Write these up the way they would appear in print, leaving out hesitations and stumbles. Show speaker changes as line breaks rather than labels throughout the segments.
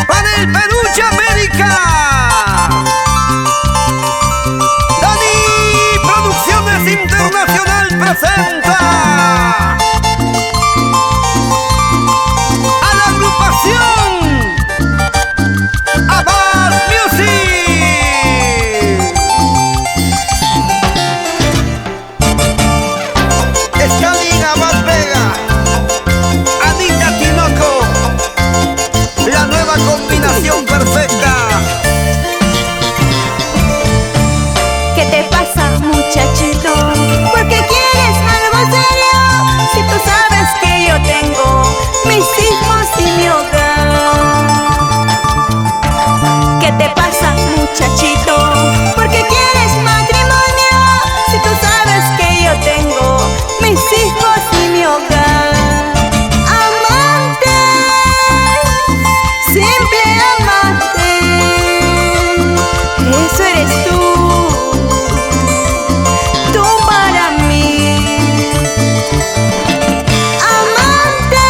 Para el Peluche América, Dani Producciones Internacional presenta a la agrupación Abad Music. Stalin Abad Vega, Anita Tinoco, la nueva combinación perfecta.
¿Qué te pasa, muchachito? ¿Por qué quieres algo serio? Si tú sabes que yo tengo mis hijos y mi hogar. ¿Qué te pasa, muchachito? ¿Por qué quieres matrimonio? Si tú sabes que yo tengo mis hijos y mi hogar. Amante, simple amante, eso eres tú para mí. Amante,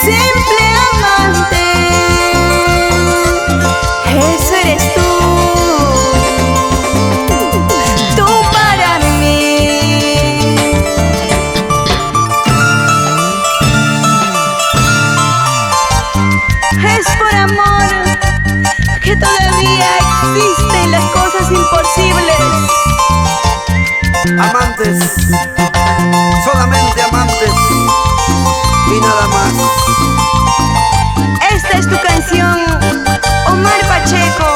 simple amante, eso eres tú para mí. Es por amor que todavía existen las cosas imposibles.
Amantes, solamente amantes y nada más.
Esta es tu canción, Omar Pacheco.